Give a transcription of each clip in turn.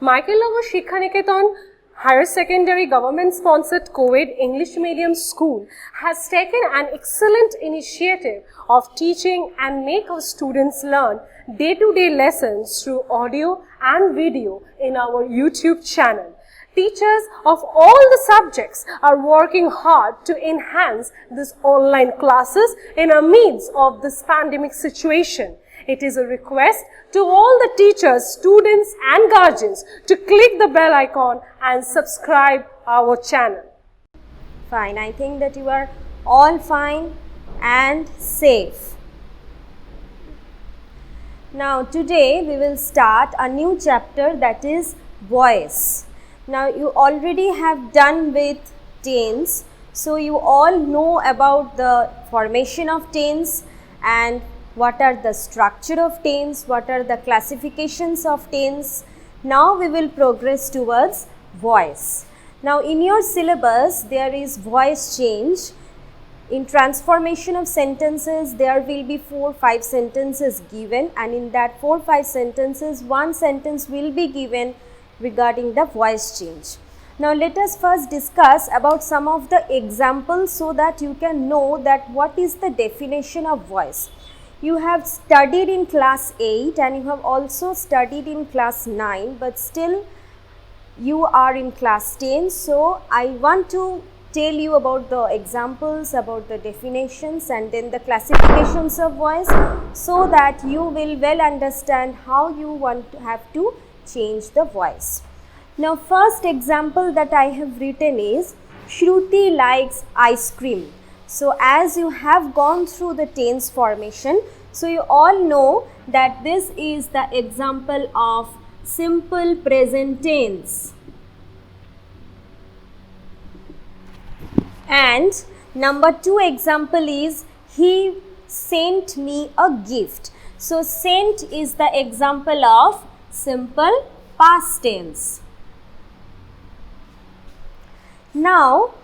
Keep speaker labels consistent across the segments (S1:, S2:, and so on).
S1: Michael Shikha Niketan Higher Secondary Government Sponsored Co-ed English Medium School has taken an excellent initiative of teaching and make our students learn day-to-day lessons through audio and video in our YouTube channel. Teachers of all the subjects are working hard to enhance these online classes in the midst of this pandemic situation. It is a request to all the teachers, students and guardians to click the bell icon and subscribe our channel.
S2: Fine, I think that you are all fine and safe. Now today we will start a new chapter, that is voice. Now you already have done with tense, so you all know about the formation of tense and what are the structure of tense, what are the classifications of tense. Now we will progress towards voice. Now in your syllabus there is voice change. In transformation of sentences there will be 4-5 sentences given, and in that 4-5 sentences one sentence will be given regarding the voice change. Now let us first discuss about some of the examples so that you can know that what is the definition of voice. You have studied in class 8 and you have also studied in class 9, but still you are in class 10. So I want to tell you about the examples, about the definitions and then the classifications of voice, so that you will well understand how you have to change the voice. Now first example that I have written is Shruti likes ice cream. So as you have gone through the tense formation, so you all know that this is the example of simple present tense. And number 2 example is he sent me a gift. So sent is the example of simple past tense. Now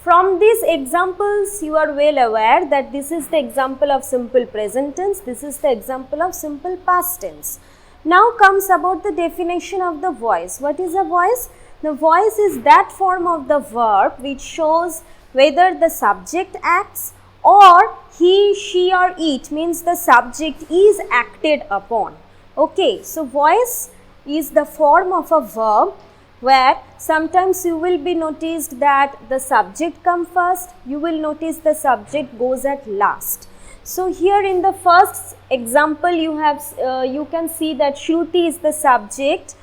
S2: from these examples you are well aware that this is the example of simple present tense, this is the example of simple past tense. Now comes about the definition of the voice. What is a voice? The voice is that form of the verb which shows whether the subject acts or he, she or it, means the subject is acted upon. Okay, so voice is the form of a verb where sometimes you will be noticed that the subject comes first, you will notice the subject goes at last. So here in the first example you have you can see that Shruti is the subject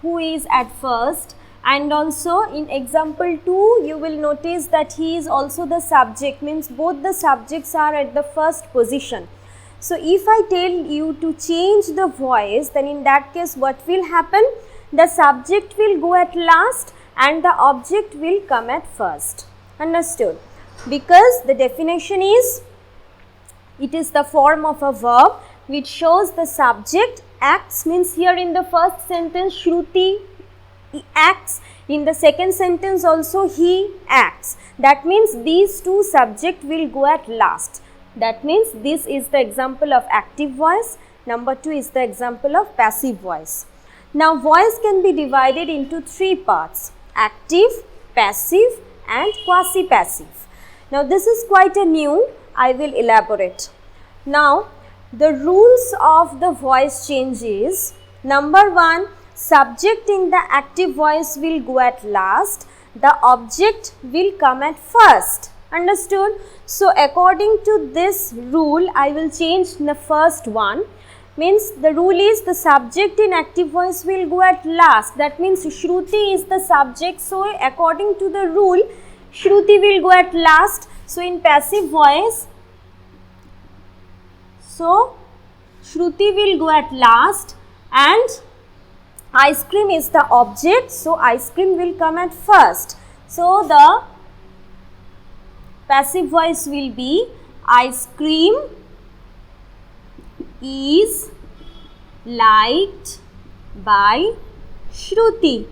S2: who is at first, and also in example 2 you will notice that he is also the subject, means both the subjects are at the first position. So if I tell you to change the voice, then in that case what will happen? The subject will go at last and the object will come at first. Understood? Because the definition is, it is the form of a verb which shows the subject acts, means here in the first sentence Shruti acts, in the second sentence also he acts. That means these two subjects will go at last. That means this is the example of active voice. Number 2 is the example of passive voice. Now voice can be divided into 3 parts: active, passive and quasi-passive. Now this is quite a new, I will elaborate. Now the rules of the voice change is, number 1, subject in the active voice will go at last, the object will come at first. Understood? So according to this rule I will change the first one. Means the rule is the subject in active voice will go at last. That means Shruti is the subject. So according to the rule, Shruti will go at last. So in passive voice, so Shruti will go at last and ice cream is the object. So ice cream will come at first. So the passive voice will be ice cream is liked by Shruti.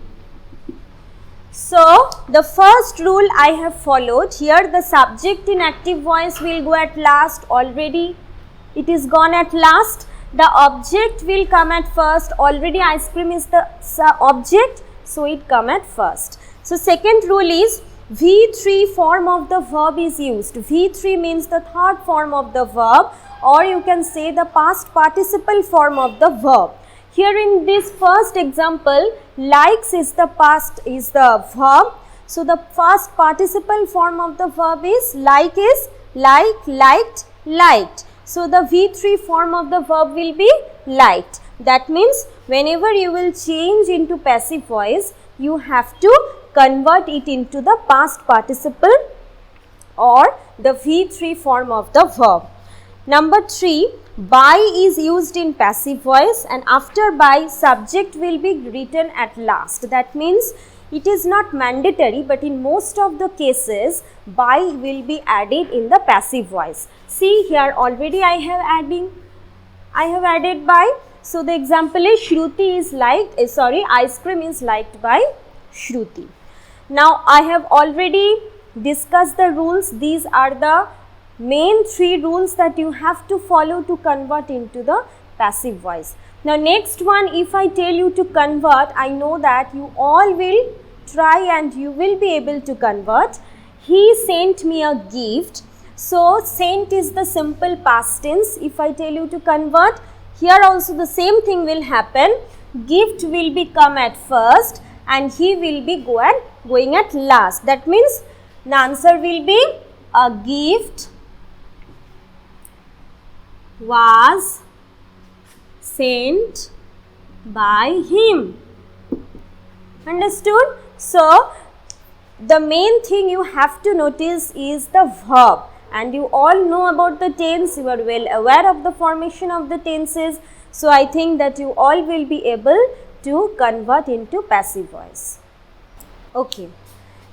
S2: So the first rule I have followed. Here the subject in active voice will go at last, already it is gone at last. the object will come at first. Already ice cream is the object, so it come at first. So second rule is V3 form of the verb is used. V3 means the third form of the verb, or you can say the past participle form of the verb. Here in this first example, likes is the verb. So the first participle form of the verb is like, liked, liked. So the V3 form of the verb will be liked. That means whenever you will change into passive voice, you have to convert it into the past participle or the V3 form of the verb. Number 3, by is used in passive voice, and after by, subject will be written at last. That means it is not mandatory, but in most of the cases, by will be added in the passive voice. See here, already I have added by. So the example is Shruti is liked, ice cream is liked by Shruti. Now I have already discussed the rules. These are the main 3 rules that you have to follow to convert into the passive voice. Now next one, if I tell you to convert, I know that you all will try and you will be able to convert. He sent me a gift. So sent is the simple past tense. If I tell you to convert, here also the same thing will happen. Gift will be come at first and he will be going at last. That means the answer will be a gift was sent by him. Understood? So the main thing you have to notice is the verb, and you all know about the tense. You are well aware of the formation of the tenses. So I think that you all will be able to convert into passive voice. Okay.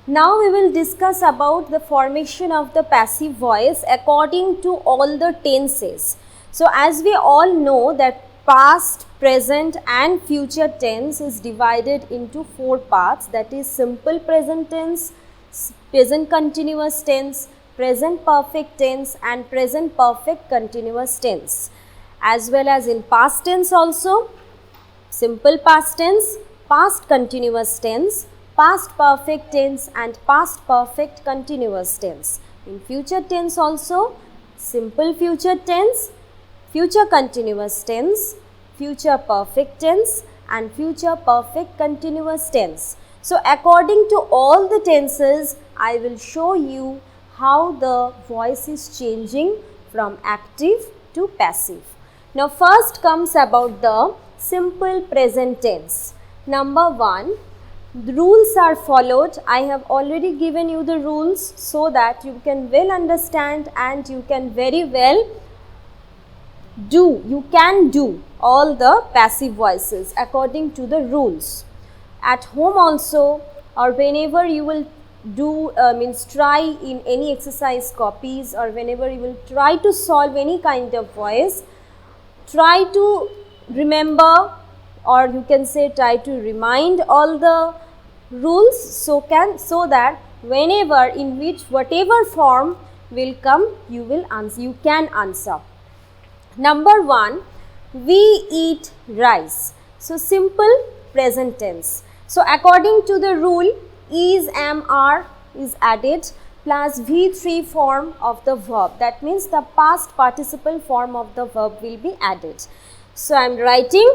S2: Now we will discuss about the formation of the passive voice according to all the tenses. So as we all know that past, present and future tense is divided into 4 parts, that is simple present tense, present continuous tense, present perfect tense and present perfect continuous tense. As well as in past tense also, simple past tense, past continuous tense, past perfect tense and past perfect continuous tense. In future tense also, simple future tense, future continuous tense, future perfect tense and future perfect continuous tense. So according to all the tenses, I will show you how the voice is changing from active to passive. Now first comes about the simple present tense. Number 1, the rules are followed. I have already given you the rules so that you can well understand and you can very well you can do all the passive voices according to the rules. At home also, or whenever you will do try in any exercise copies, or whenever you will try to solve any kind of voice, try to remember, or you can say try to remind all the rules so that whenever in which whatever form will come, you can answer. Number 1, we eat rice. So simple present tense. So according to the rule, is, am, are is added plus V3 form of the verb. That means the past participle form of the verb will be added. So I am writing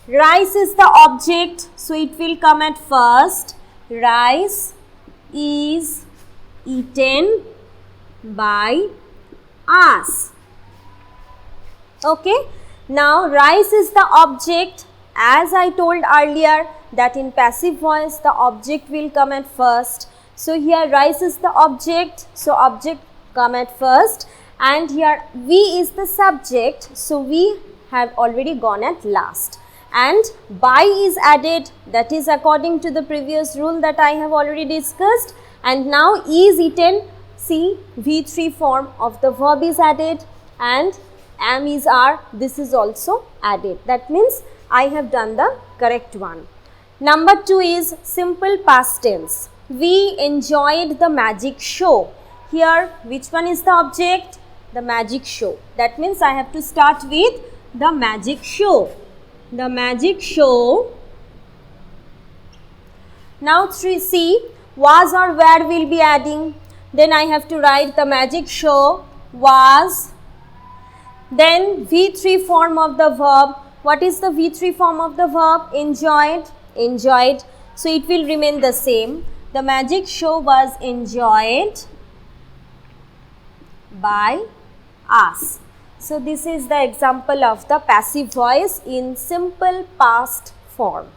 S2: rice is the object, so it will come at first. Rice is eaten by us. Okay. Now rice is the object. As I told earlier that in passive voice the object will come at first. So here rice is the object, so object come at first, and here we is the subject, so we have already gone at last. And by is added, that is according to the previous rule that I have already discussed. And now is eaten, see V3 form of the verb is added, and am is are, this is also added. That means I have done the correct one. Number 2 is simple past tense. We enjoyed the magic show. Here which one is the object? The magic show. That means I have to start with the magic show. The magic show. Now see, was or where will be adding. Then I have to write the magic show was. Then V3 form of the verb. What is the V3 form of the verb? Enjoyed. Enjoyed. So it will remain the same. The magic show was enjoyed by us. So this is the example of the passive voice in simple past form.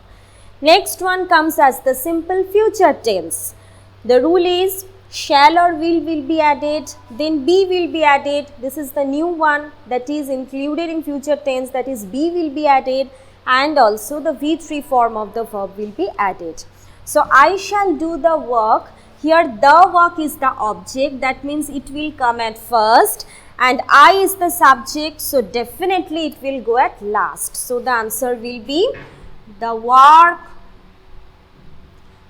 S2: Next one comes as the simple future tense. The rule is shall or will be added, then be will be added. This is the new one that is included in future tense, that is be will be added, and also the V3 form of the verb will be added. So I shall do the work. Here the work is the object, that means it will come at first, and I is the subject, so definitely it will go at last. So the answer will be the work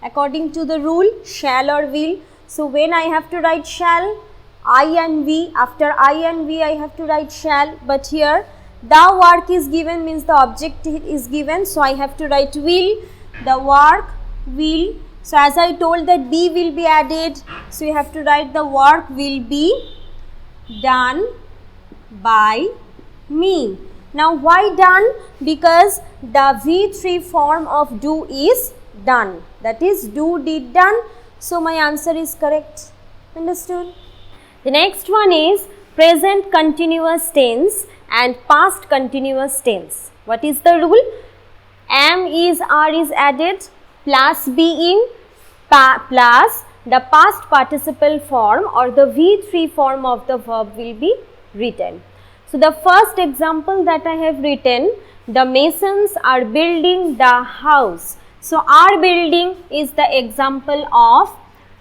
S2: according to the rule shall or will. So when I have to write shall, I and we, after I and we I have to write shall, but here the work is given means the object is given, so I have to write will, the work will. So as I told that be will be added, so you have to write the work will be done by me. Now why done? Because the V3 form of do is done, that is do, did, done. So my answer is correct. Understood? The next one is present continuous tense and past continuous tense. What is the rule? Am is, are is added plus being plus the past participle form or the V3 form of the verb will be written. So the first example that I have written, the masons are building the house. So are building is the example of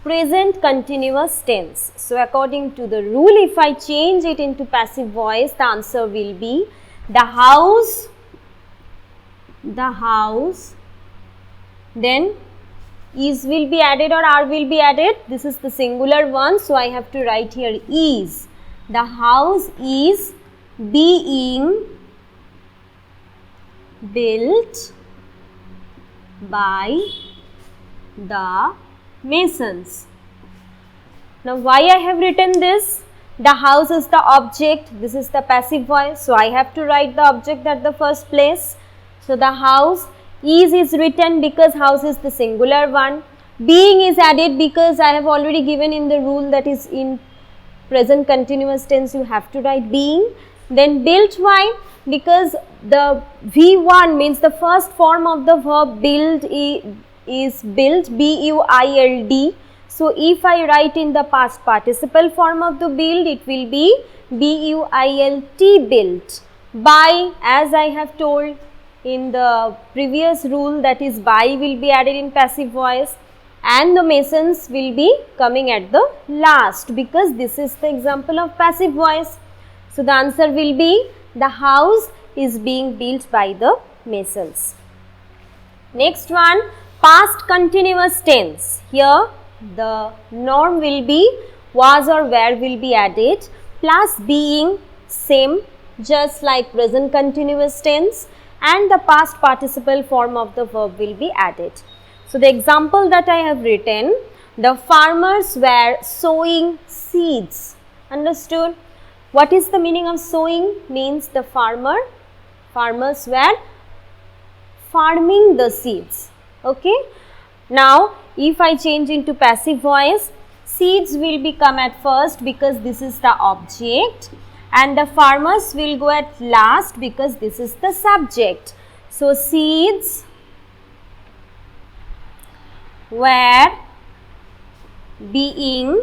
S2: present continuous tense. So according to the rule, if I change it into passive voice, the answer will be the house, then is will be added or are will be added. This is the singular one, so I have to write here is. The house is being built by the masons. Now why I have written this? The house is the object, this is the passive voice, so I have to write the object at the first place. So the house is written because house is the singular one. Being is added because I have already given in the rule that is in present continuous tense you have to write being. Then built, why? Because the V1 means the first form of the verb build is built, B-U-I-L-D. So if I write in the past participle form of the build, it will be B-U-I-L-T, built. By, as I have told in the previous rule, that is by will be added in passive voice, and the masons will be coming at the last because this is the example of passive voice. So the answer will be the house is being built by the masons. Next one, past continuous tense. Here the norm will be was or where will be added plus being, same just like present continuous tense, and the past participle form of the verb will be added. So the example that I have written, the farmers were sowing seeds. Understood? What is the meaning of sowing? Means the farmers were farming the seeds. Okay. Now if I change into passive voice, seeds will become at first because this is the object, and the farmers will go at last because this is the subject. So seeds were being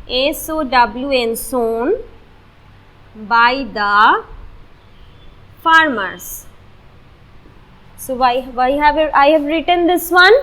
S2: S-O-W-N sown by the farmers. So why I have written this one?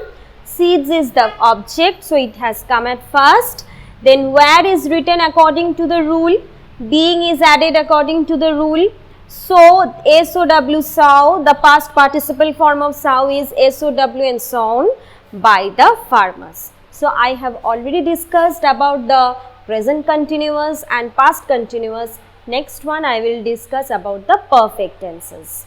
S2: Seeds is the object, so it has come at first. Then where is written according to the rule. Being is added according to the rule. So S-O-W, sow, the past participle form of sow is S-O-W-N sown by the farmers. So I have already discussed about the present continuous and past continuous Next one I will discuss about the perfect tenses.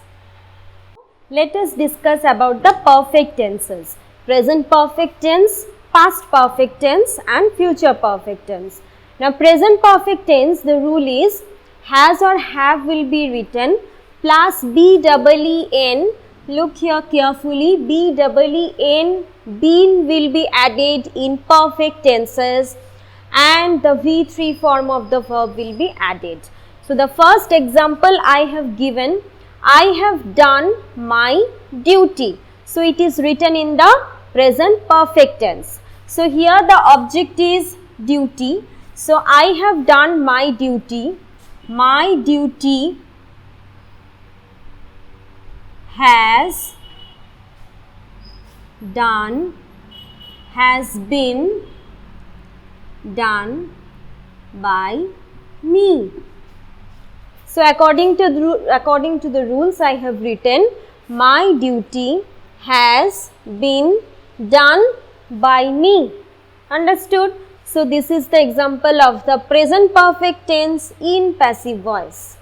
S2: Let us discuss about the perfect tenses. Present perfect tense, past perfect tense and future perfect tense. Now present perfect tense, the rule is has or have will be written plus BEEN. Look here carefully, BEEN, been will be added in perfect tenses and the V3 form of the verb will be added. So the first example I have given, I have done my duty. So it is written in the present perfect tense. So here the object is duty. So I have done my duty. My duty has done, has been done by me. So according to the rules I have written, my duty has been done by me. Understood? So this is the example of the present perfect tense in passive voice.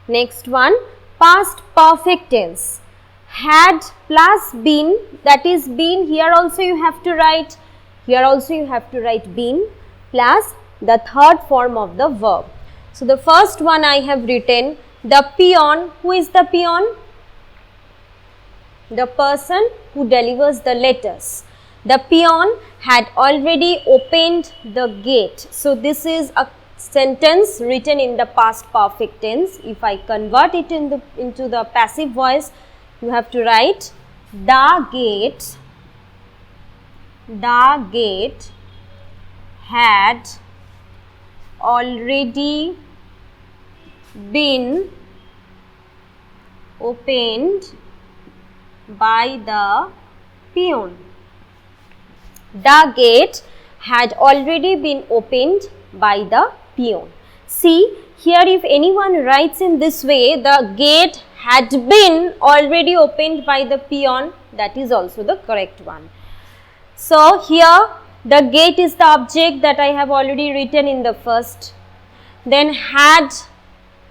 S2: Next one, past perfect tense. Had plus been, that is been, here also you have to write, been plus the third form of the verb. So the first one I have written, the peon. Who is the peon? The person who delivers the letters. The peon had already opened the gate. So this is a sentence written in the past perfect tense. If I convert it into the passive voice, you have to write the gate had already been opened by the peon. The gate had already been opened by the peon. See, here if anyone writes in this way, the gate had been already opened by the peon, that is also the correct one. So here the gate is the object that I have already written in the first. Then had,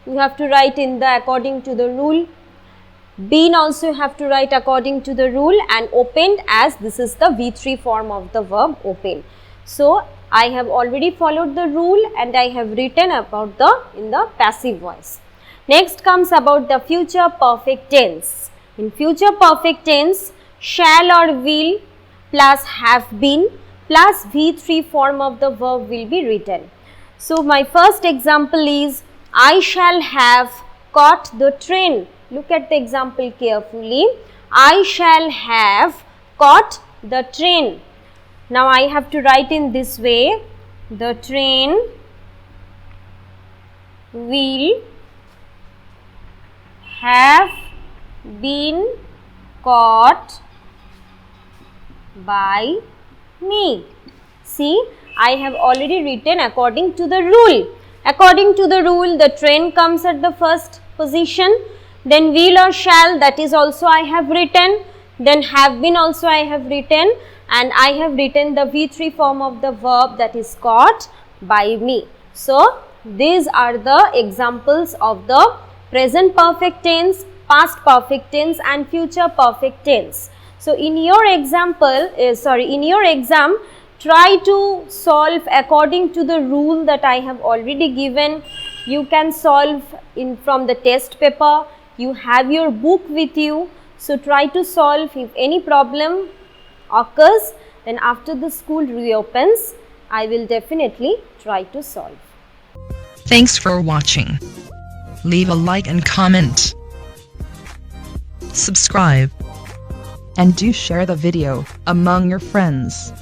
S2: you have to write in the according to the rule. Been also you have to write according to the rule, and opened as this is the V3 form of the verb open. So I have already followed the rule and I have written about in the passive voice. Next comes about the future perfect tense. In future perfect tense, shall or will plus have been plus V3 form of the verb will be written. So my first example is, I shall have caught the train. Look at the example carefully. I shall have caught the train. Now I have to write in this way, the train will have been caught by me. See, I have already written according to the rule. According to the rule, the train comes at the first position. Then will or shall, that is also I have written. Then have been also I have written. And I have written the V3 form of the verb, that is caught by me. So these are the examples of the present perfect tense, past perfect tense and future perfect tense. So in your example, in your exam, try to solve according to the rule that I have already given. You can solve from the test paper. You have your book with you. So try to solve. If any problem occurs, then after the school reopens, I will definitely try to solve.
S3: Thanks for watching. Leave a like and comment. Subscribe. And do share the video among your friends.